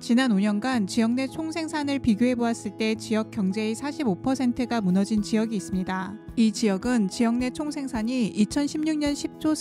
지난 5년간 지역 내 총생산을 비교해 보았을 때 지역 경제의 45%가 무너진 지역이 있습니다. 이 지역은 지역 내 총생산이 2016년 10조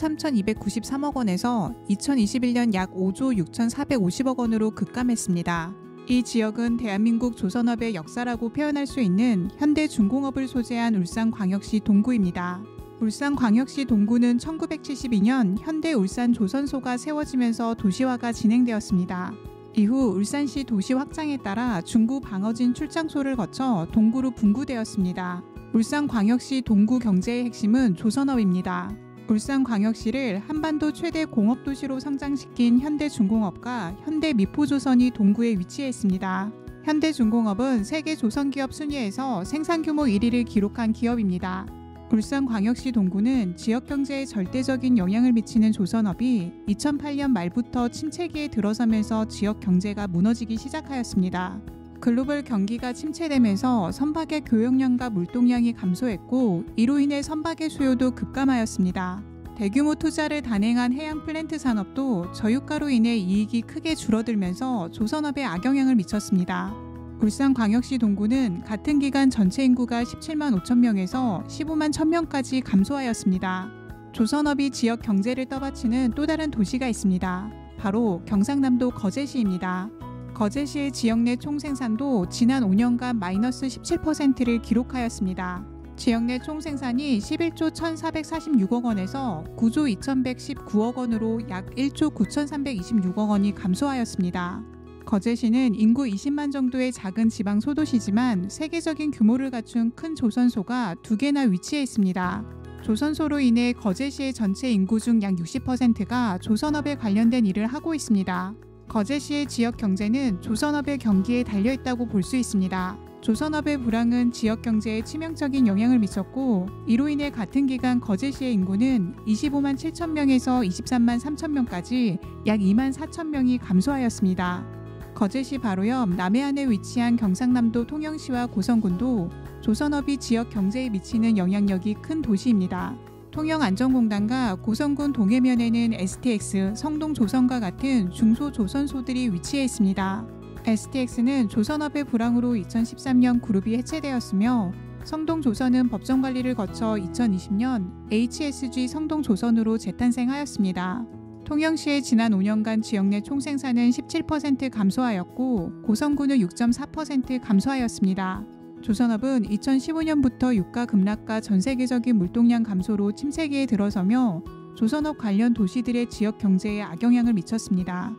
3,293억 원에서 2021년 약 5조 6,450억 원으로 급감했습니다. 이 지역은 대한민국 조선업의 역사라고 표현할 수 있는 현대중공업을 소재한 울산광역시 동구입니다. 울산광역시 동구는 1972년 현대울산조선소가 세워지면서 도시화가 진행되었습니다. 이후 울산시 도시 확장에 따라 중구 방어진 출장소를 거쳐 동구로 분구되었습니다. 울산광역시 동구 경제의 핵심은 조선업입니다. 울산광역시를 한반도 최대 공업도시로 성장시킨 현대중공업과 현대미포조선이 동구에 위치해 있습니다. 현대중공업은 세계 조선기업 순위에서 생산규모 1위를 기록한 기업입니다. 울산광역시 동구는 지역경제에 절대적인 영향을 미치는 조선업이 2008년 말부터 침체기에 들어서면서 지역경제가 무너지기 시작하였습니다. 글로벌 경기가 침체되면서 선박의 교역량과 물동량이 감소했고 이로 인해 선박의 수요도 급감하였습니다. 대규모 투자를 단행한 해양 플랜트 산업도 저유가로 인해 이익이 크게 줄어들면서 조선업에 악영향을 미쳤습니다. 울산광역시 동구는 같은 기간 전체 인구가 17만 5천 명에서 15만 1,000명까지 감소하였습니다. 조선업이 지역 경제를 떠받치는 또 다른 도시가 있습니다. 바로 경상남도 거제시입니다. 거제시의 지역 내 총생산도 지난 5년간 마이너스 17%를 기록하였습니다. 지역 내 총생산이 11조 1,446억 원에서 9조 2,119억 원으로 약 1조 9,326억 원이 감소하였습니다. 거제시는 인구 20만 정도의 작은 지방 소도시지만 세계적인 규모를 갖춘 큰 조선소가 2개나 위치해 있습니다. 조선소로 인해 거제시의 전체 인구 중 약 60%가 조선업에 관련된 일을 하고 있습니다. 거제시의 지역 경제는 조선업의 경기에 달려있다고 볼 수 있습니다. 조선업의 불황은 지역 경제에 치명적인 영향을 미쳤고 이로 인해 같은 기간 거제시의 인구는 25만 7천 명에서 23만 3천 명까지 약 2만 4천 명이 감소하였습니다. 거제시 바로 옆 남해안에 위치한 경상남도 통영시와 고성군도 조선업이 지역 경제에 미치는 영향력이 큰 도시입니다. 통영안전공단과 고성군 동해면에는 STX, 성동조선과 같은 중소조선소들이 위치해 있습니다. STX는 조선업의 불황으로 2013년 그룹이 해체되었으며 성동조선은 법정관리를 거쳐 2020년 HSG 성동조선으로 재탄생하였습니다. 통영시의 지난 5년간 지역 내 총생산은 17% 감소하였고 고성군은 6.4% 감소하였습니다. 조선업은 2015년부터 유가 급락과 전 세계적인 물동량 감소로 침체기에 들어서며 조선업 관련 도시들의 지역 경제에 악영향을 미쳤습니다.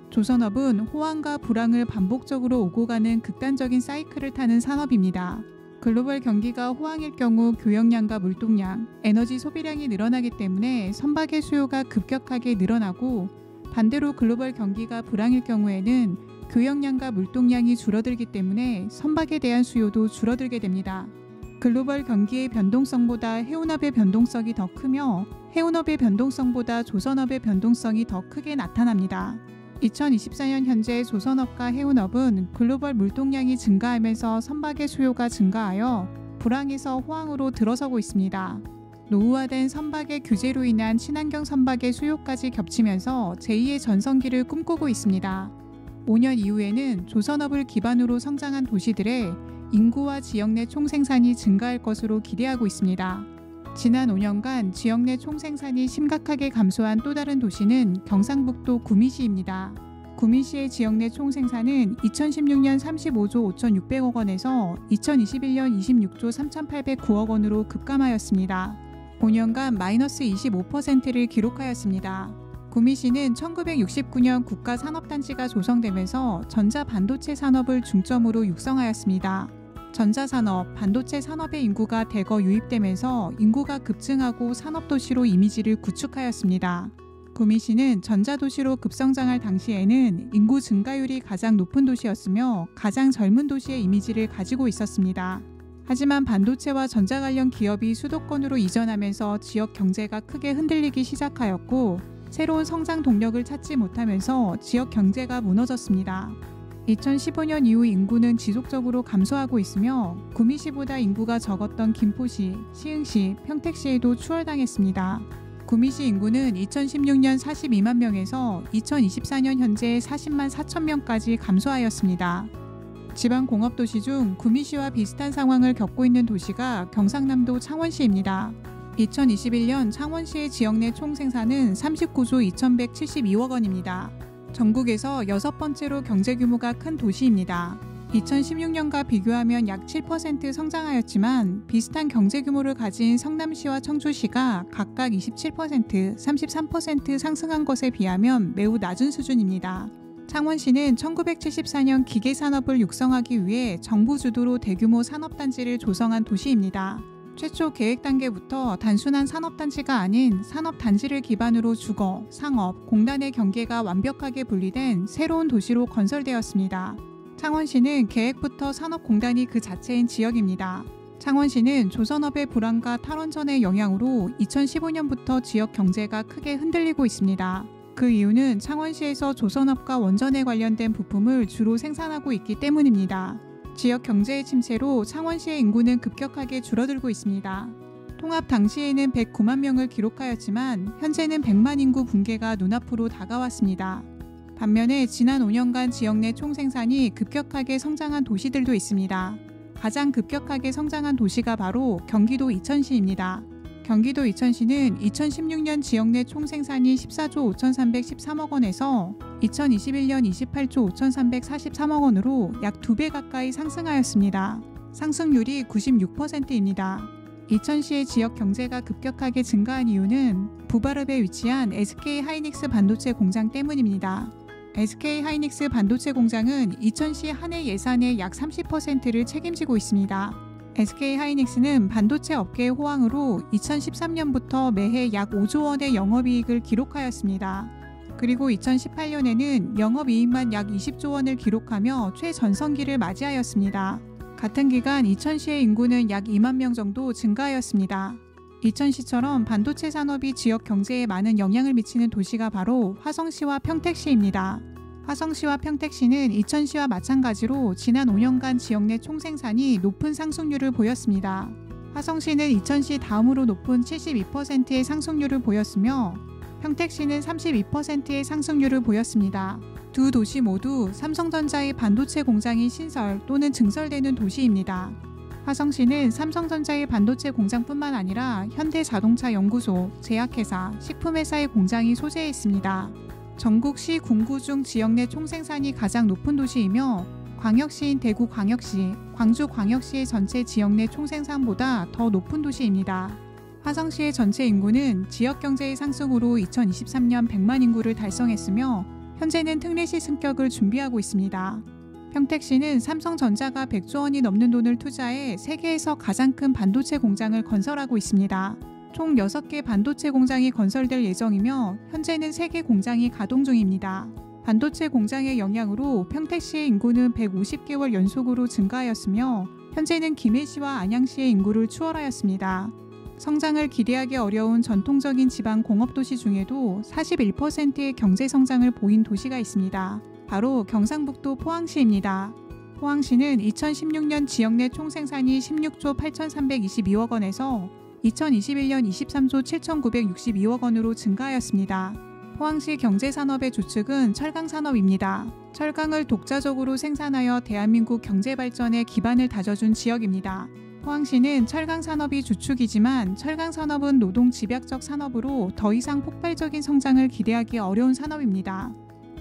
조선업은 호황과 불황을 반복적으로 오고 가는 극단적인 사이클을 타는 산업입니다. 글로벌 경기가 호황일 경우 교역량과 물동량, 에너지 소비량이 늘어나기 때문에 선박의 수요가 급격하게 늘어나고 반대로 글로벌 경기가 불황일 경우에는 교역량과 물동량이 줄어들기 때문에 선박에 대한 수요도 줄어들게 됩니다. 글로벌 경기의 변동성보다 해운업의 변동성이 더 크며 해운업의 변동성보다 조선업의 변동성이 더 크게 나타납니다. 2024년 현재 조선업과 해운업은 글로벌 물동량이 증가하면서 선박의 수요가 증가하여 불황에서 호황으로 들어서고 있습니다. 노후화된 선박의 규제로 인한 친환경 선박의 수요까지 겹치면서 제2의 전성기를 꿈꾸고 있습니다. 5년 이후에는 조선업을 기반으로 성장한 도시들의 인구와 지역 내 총생산이 증가할 것으로 기대하고 있습니다. 지난 5년간 지역 내 총생산이 심각하게 감소한 또 다른 도시는 경상북도 구미시입니다. 구미시의 지역 내 총생산은 2016년 35조 5,600억 원에서 2021년 26조 3,809억 원으로 급감하였습니다. 5년간 마이너스 25%를 기록하였습니다. 구미시는 1969년 국가산업단지가 조성되면서 전자반도체 산업을 중점으로 육성하였습니다. 전자산업, 반도체 산업의 인구가 대거 유입되면서 인구가 급증하고 산업도시로 이미지를 구축하였습니다. 구미시는 전자도시로 급성장할 당시에는 인구 증가율이 가장 높은 도시였으며 가장 젊은 도시의 이미지를 가지고 있었습니다. 하지만 반도체와 전자 관련 기업이 수도권으로 이전하면서 지역 경제가 크게 흔들리기 시작하였고 새로운 성장 동력을 찾지 못하면서 지역 경제가 무너졌습니다. 2015년 이후 인구는 지속적으로 감소하고 있으며 구미시보다 인구가 적었던 김포시, 시흥시, 평택시에도 추월당했습니다. 구미시 인구는 2016년 42만 명에서 2024년 현재 40만 4천 명까지 감소하였습니다. 지방공업도시 중 구미시와 비슷한 상황을 겪고 있는 도시가 경상남도 창원시입니다. 2021년 창원시의 지역 내 총생산은 39조 2172억 원입니다. 전국에서 6번째로 경제규모가 큰 도시입니다. 2016년과 비교하면 약 7% 성장하였지만 비슷한 경제규모를 가진 성남시와 청주시가 각각 27%, 33% 상승한 것에 비하면 매우 낮은 수준입니다. 창원시는 1974년 기계산업을 육성하기 위해 정부 주도로 대규모 산업단지를 조성한 도시입니다. 최초 계획 단계부터 단순한 산업단지가 아닌 산업단지를 기반으로 주거, 상업, 공단의 경계가 완벽하게 분리된 새로운 도시로 건설되었습니다. 창원시는 계획부터 산업공단이 그 자체인 지역입니다. 창원시는 조선업의 불황과 탈원전의 영향으로 2015년부터 지역 경제가 크게 흔들리고 있습니다. 그 이유는 창원시에서 조선업과 원전에 관련된 부품을 주로 생산하고 있기 때문입니다. 지역 경제의 침체로 창원시의 인구는 급격하게 줄어들고 있습니다. 통합 당시에는 109만 명을 기록하였지만 현재는 100만 인구 붕괴가 눈앞으로 다가왔습니다. 반면에 지난 5년간 지역 내 총생산이 급격하게 성장한 도시들도 있습니다. 가장 급격하게 성장한 도시가 바로 경기도 이천시입니다. 경기도 이천시는 2016년 지역 내 총생산이 14조 5,313억 원에서 2021년 28조 5,343억 원으로 약 2배 가까이 상승하였습니다. 상승률이 96%입니다. 이천시의 지역 경제가 급격하게 증가한 이유는 부바릅에 위치한 SK하이닉스 반도체 공장 때문입니다. SK하이닉스 반도체 공장은 이천시 한 해 예산의 약 30%를 책임지고 있습니다. SK하이닉스는 반도체 업계의 호황으로 2013년부터 매해 약 5조 원의 영업이익을 기록하였습니다. 그리고 2018년에는 영업이익만 약 20조 원을 기록하며 최전성기를 맞이하였습니다. 같은 기간 이천시의 인구는 약 2만 명 정도 증가하였습니다. 이천시처럼 반도체 산업이 지역 경제에 많은 영향을 미치는 도시가 바로 화성시와 평택시입니다. 화성시와 평택시는 이천시와 마찬가지로 지난 5년간 지역 내 총생산이 높은 상승률을 보였습니다. 화성시는 이천시 다음으로 높은 72%의 상승률을 보였으며 평택시는 32%의 상승률을 보였습니다. 두 도시 모두 삼성전자의 반도체 공장이 신설 또는 증설되는 도시입니다. 화성시는 삼성전자의 반도체 공장뿐만 아니라 현대자동차 연구소, 제약회사, 식품회사의 공장이 소재해 있습니다. 전국 시, 군구 중 지역 내 총생산이 가장 높은 도시이며 광역시인 대구광역시, 광주광역시의 전체 지역 내 총생산보다 더 높은 도시입니다. 화성시의 전체 인구는 지역 경제의 상승으로 2023년 100만 인구를 달성했으며 현재는 특례시 승격을 준비하고 있습니다. 평택시는 삼성전자가 100조 원이 넘는 돈을 투자해 세계에서 가장 큰 반도체 공장을 건설하고 있습니다. 총 6개 반도체 공장이 건설될 예정이며 현재는 3개 공장이 가동 중입니다. 반도체 공장의 영향으로 평택시의 인구는 150개월 연속으로 증가하였으며 현재는 김해시와 안양시의 인구를 추월하였습니다. 성장을 기대하기 어려운 전통적인 지방 공업도시 중에도 41%의 경제성장을 보인 도시가 있습니다. 바로 경상북도 포항시입니다. 포항시는 2016년 지역 내 총생산이 16조 8,322억 원에서 2021년 23조 7,962억 원으로 증가하였습니다. 포항시 경제산업의 주축은 철강산업입니다. 철강을 독자적으로 생산하여 대한민국 경제발전의 기반을 다져준 지역입니다. 포항시는 철강산업이 주축이지만 철강산업은 노동 집약적 산업으로 더 이상 폭발적인 성장을 기대하기 어려운 산업입니다.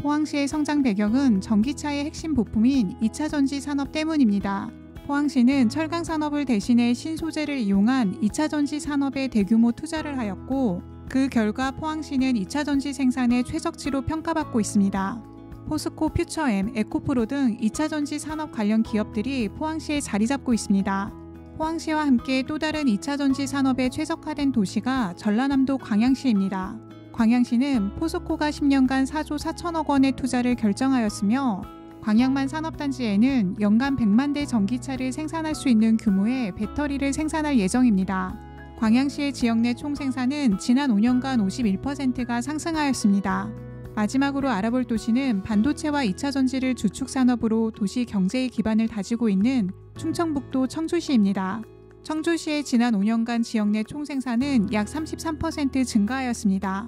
포항시의 성장 배경은 전기차의 핵심 부품인 2차 전지 산업 때문입니다. 포항시는 철강 산업을 대신해 신소재를 이용한 2차 전지 산업에 대규모 투자를 하였고 그 결과 포항시는 2차 전지 생산의 최적지로 평가받고 있습니다. 포스코, 퓨처엠, 에코프로 등 2차 전지 산업 관련 기업들이 포항시에 자리 잡고 있습니다. 포항시와 함께 또 다른 2차 전지 산업에 최적화된 도시가 전라남도 광양시입니다. 광양시는 포스코가 10년간 4조 4천억 원의 투자를 결정하였으며 광양만 산업단지에는 연간 100만 대 전기차를 생산할 수 있는 규모의 배터리를 생산할 예정입니다. 광양시의 지역 내 총생산은 지난 5년간 51%가 상승하였습니다. 마지막으로 알아볼 도시는 반도체와 2차 전지를 주축 산업으로 도시 경제의 기반을 다지고 있는 충청북도 청주시입니다. 청주시의 지난 5년간 지역 내 총생산은 약 33% 증가하였습니다.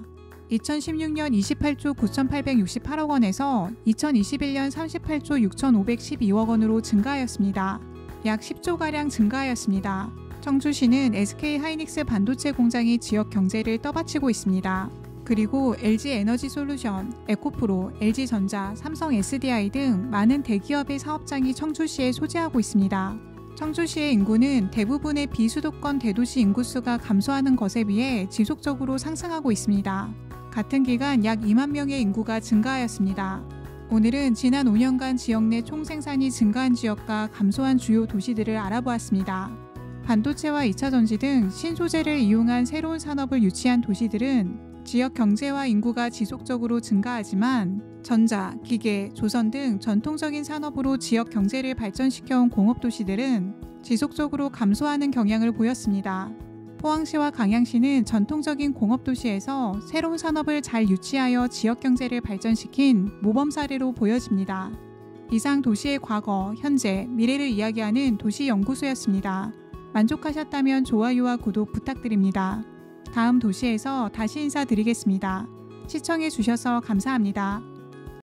2016년 28조 9,868억 원에서 2021년 38조 6,512억 원으로 증가하였습니다. 약 10조가량 증가하였습니다. 청주시는 SK하이닉스 반도체 공장이 지역 경제를 떠받치고 있습니다. 그리고 LG에너지솔루션, 에코프로, LG전자, 삼성 SDI 등 많은 대기업의 사업장이 청주시에 소재하고 있습니다. 청주시의 인구는 대부분의 비수도권 대도시 인구수가 감소하는 것에 비해 지속적으로 상승하고 있습니다. 같은 기간 약 2만 명의 인구가 증가하였습니다. 오늘은 지난 5년간 지역 내 총생산이 증가한 지역과 감소한 주요 도시들을 알아보았습니다. 반도체와 2차전지 등 신소재를 이용한 새로운 산업을 유치한 도시들은 지역 경제와 인구가 지속적으로 증가하지만 전자, 기계, 조선 등 전통적인 산업으로 지역 경제를 발전시켜온 공업도시들은 지속적으로 감소하는 경향을 보였습니다. 포항시와 강양시는 전통적인 공업도시에서 새로운 산업을 잘 유치하여 지역 경제를 발전시킨 모범 사례로 보여집니다. 이상 도시의 과거, 현재, 미래를 이야기하는 도시연구소였습니다. 만족하셨다면 좋아요와 구독 부탁드립니다. 다음 도시에서 다시 인사드리겠습니다. 시청해 주셔서 감사합니다.